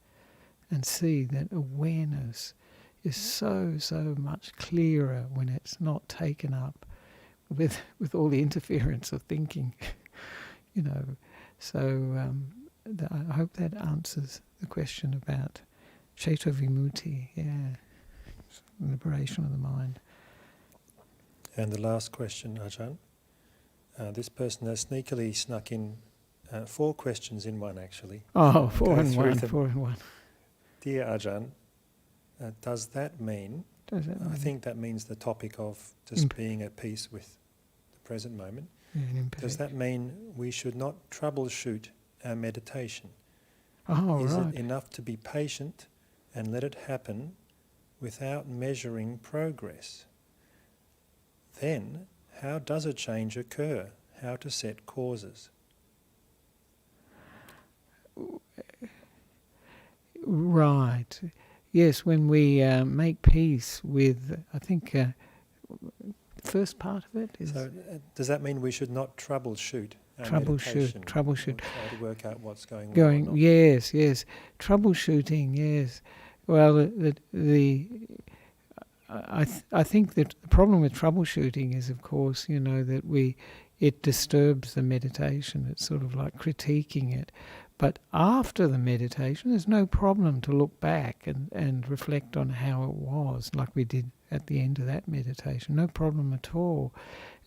[SPEAKER 1] and see that awareness is so much clearer when it's not taken up with all the interference of thinking. So I hope that answers the question about ceto vimutti, liberation of the mind.
[SPEAKER 2] And the last question, Ajahn. This person has sneakily snuck in 4 questions in one, actually.
[SPEAKER 1] Oh, 4 in 1.
[SPEAKER 2] Dear Ajahn, does that mean... I think that means the topic of just being at peace with the present moment. Does that mean we should not troubleshoot our meditation? Is it enough to be patient and let it happen without measuring progress? Then, how does a change occur? How to set causes?
[SPEAKER 1] Right. Yes, when we make peace with, I think, the first part of it is...
[SPEAKER 2] So, does that mean we should not troubleshoot our
[SPEAKER 1] Troubleshoot.
[SPEAKER 2] Try to work out what's going on?
[SPEAKER 1] Yes. Troubleshooting, yes. Well, I think that the problem with troubleshooting is, of course, that it disturbs the meditation. It's sort of like critiquing it. But after the meditation, there's no problem to look back and reflect on how it was, like we did at the end of that meditation. No problem at all.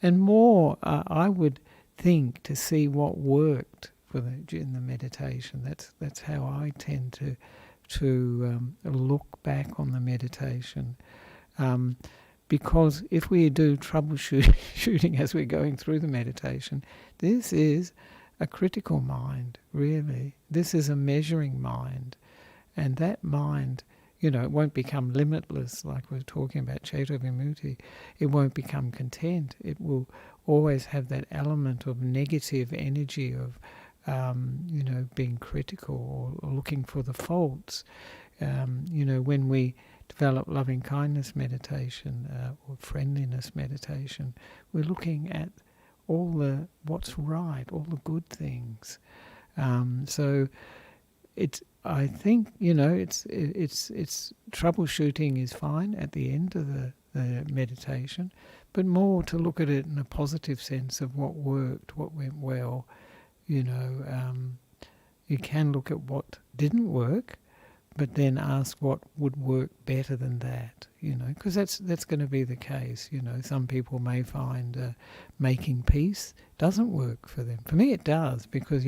[SPEAKER 1] And more, I would think, to see what worked in the meditation. That's how I tend to look back on the meditation. Because if we do troubleshooting as we're going through the meditation, this is a critical mind, really. This is a measuring mind. And that mind, it won't become limitless like we're talking about ceto vimutti. It won't become content. It will always have that element of negative energy of, being critical or looking for the faults. When we develop loving kindness meditation or friendliness meditation, we're looking at what's right, all the good things. So I think it's troubleshooting is fine at the end of the meditation, but more to look at it in a positive sense of what worked, what went well. You can look at what didn't work, but then ask what would work better than that, because that's going to be the case. Some people may find making peace doesn't work for them. For me it does, because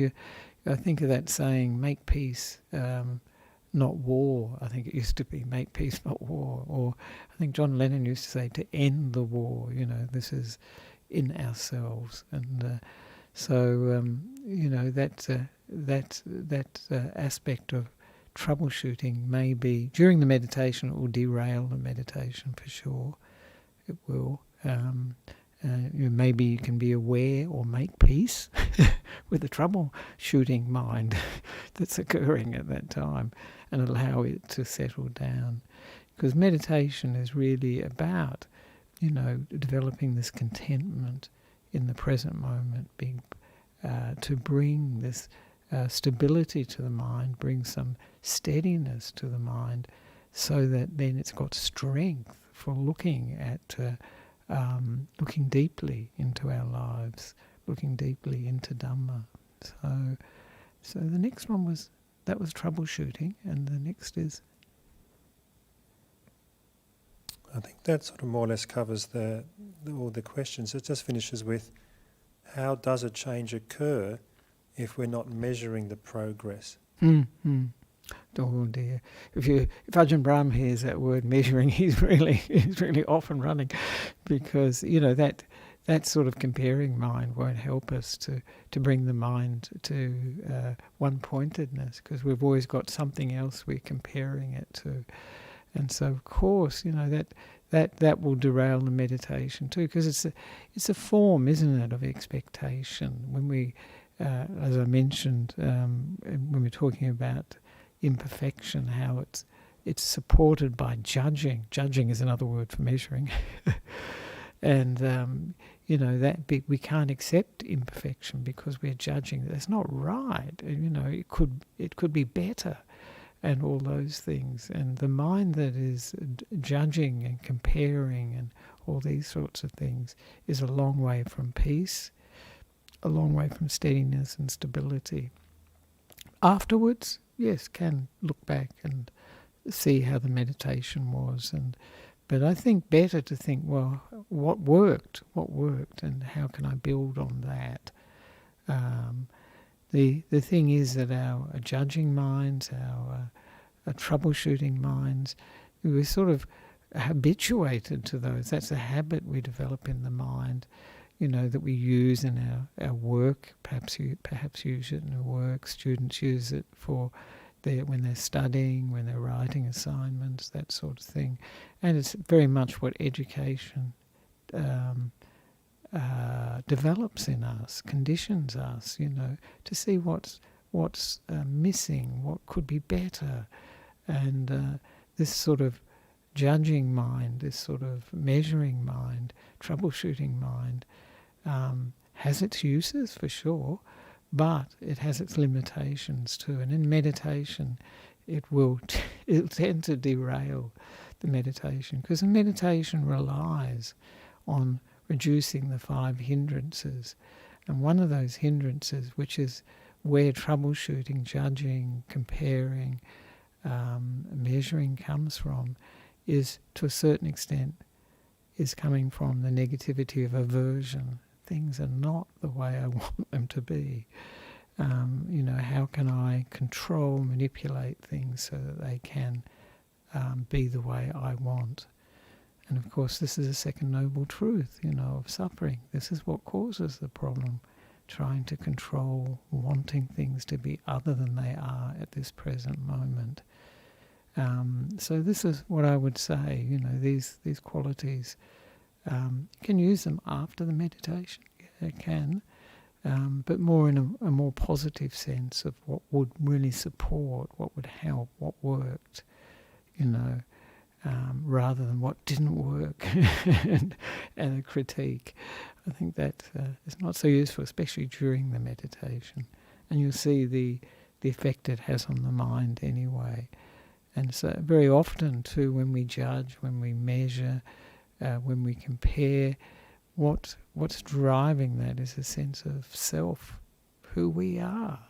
[SPEAKER 1] I think of that saying, make peace, not war. I think it used to be make peace, not war. Or I think John Lennon used to say to end the war. This is in ourselves. And So that aspect of troubleshooting may be during the meditation. It will derail the meditation for sure. It will. Maybe you can be aware or make peace with the troubleshooting mind that's occurring at that time, and allow it to settle down. Because meditation is really about, developing this contentment in the present moment, being to bring this stability to the mind, bring some steadiness to the mind, so that then it's got strength for looking at, looking deeply into our lives, looking deeply into Dhamma. So the next one was troubleshooting, and the next is.
[SPEAKER 2] I think that sort of more or less covers all the questions. It just finishes with, how does a change occur if we're not measuring the progress?
[SPEAKER 1] Mm-hmm. Oh dear! If Ajahn Brahm hears that word measuring, he's really off and running, because that sort of comparing mind won't help us to bring the mind to one-pointedness, because we've always got something else we're comparing it to. And so, of course, that will derail the meditation too, because it's a form, isn't it, of expectation. When we, as I mentioned, when we're talking about imperfection, how it's supported by judging. Judging is another word for measuring, and that we can't accept imperfection because we're judging. That's not right. It could be better. And all those things. And the mind that is judging and comparing and all these sorts of things is a long way from peace, a long way from steadiness and stability. Afterwards, yes, can look back and see how the meditation was. But I think better to think, well, what worked, and how can I build on that? The thing is that our judging minds, our troubleshooting minds, we're sort of habituated to those. That's a habit we develop in the mind, that we use in our work. Perhaps use it in our work. Students use it when they're studying, when they're writing assignments, that sort of thing. And it's very much what education develops in us, conditions us, to see what's missing, what could be better. And this sort of judging mind, this sort of measuring mind, troubleshooting mind, has its uses for sure, but it has its limitations too. And in meditation, it'll tend to derail the meditation, because the meditation relies on reducing the 5 hindrances. And one of those hindrances, which is where troubleshooting, judging, comparing, measuring comes from, is to a certain extent is coming from the negativity of aversion. Things are not the way I want them to be. How can I control, manipulate things so that they can be the way I want? And of course, this is a second noble truth, of suffering. This is what causes the problem, trying to control, wanting things to be other than they are at this present moment. So this is what I would say, these qualities, you can use them after the meditation, yeah, it can, but more in a more positive sense of what would really support, what would help, what worked, rather than what didn't work and a critique. I think that is not so useful, especially during the meditation. And you'll see the effect it has on the mind anyway. And so very often too, when we judge, when we measure, when we compare, what's driving that is a sense of self, who we are.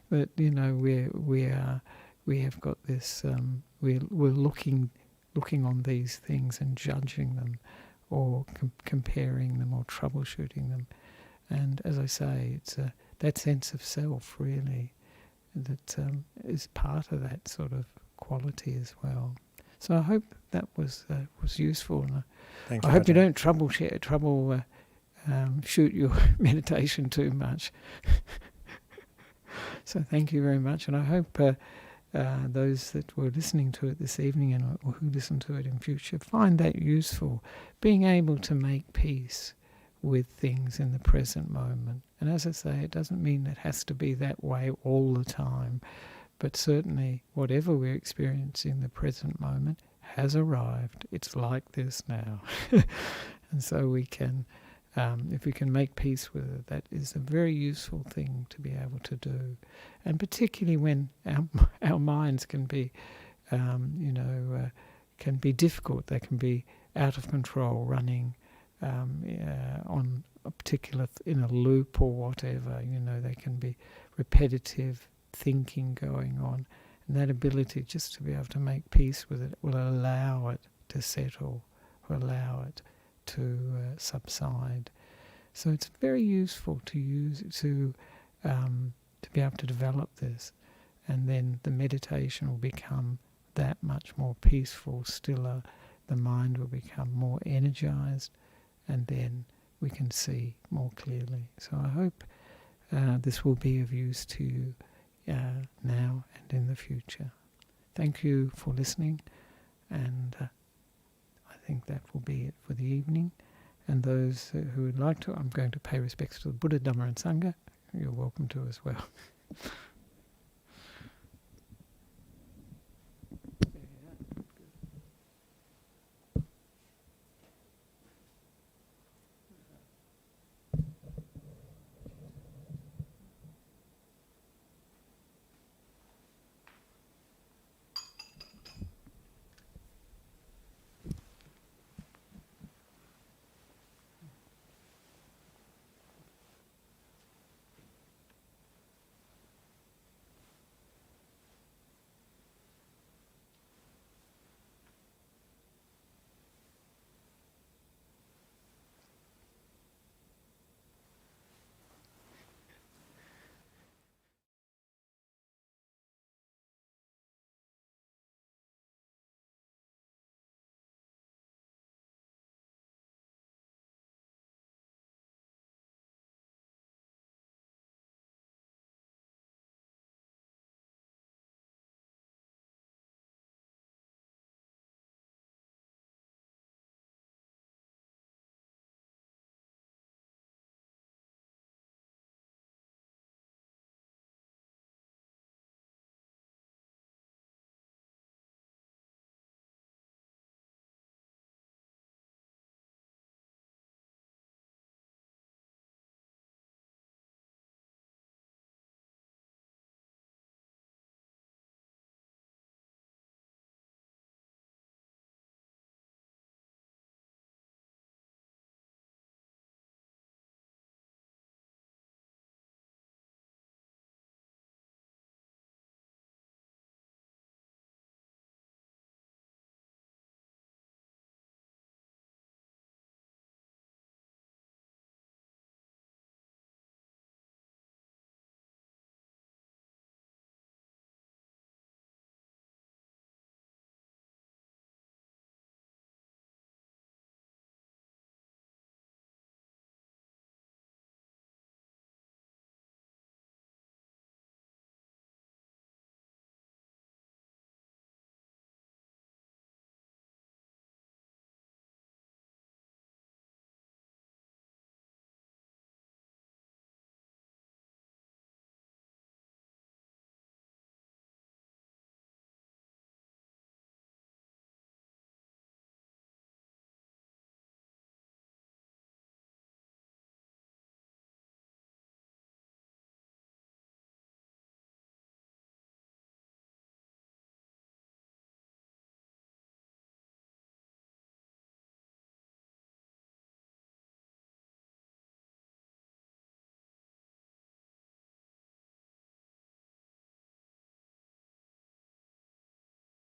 [SPEAKER 1] But we have got this. We're looking on these things and judging them, or comparing them, or troubleshooting them. And as I say, it's that sense of self really that is part of that sort of quality as well. So I hope that was useful, and I hope you don't shoot your meditation too much. So thank you very much, and I hope those that were listening to it this evening or who listen to it in future find that useful, being able to make peace with things in the present moment. And as I say, it doesn't mean it has to be that way all the time, but certainly whatever we're experiencing in the present moment has arrived. It's like this now. And so we can, if we can make peace with it, that is a very useful thing to be able to do. And particularly when our minds can be, can be difficult. They can be out of control, running on a particular, in a loop or whatever. They can be repetitive thinking going on. And that ability just to be able to make peace with it will allow it to settle, will allow it to subside. So it's very useful to use to be able to develop this, and then the meditation will become that much more peaceful, stiller. The mind will become more energized, and then we can see more clearly. So I hope this will be of use to you now and in the future. Thank you for listening, and I think that will be it for the evening. And those who would like to, I'm going to pay respects to the Buddha, Dhamma and Sangha. You're welcome to as well.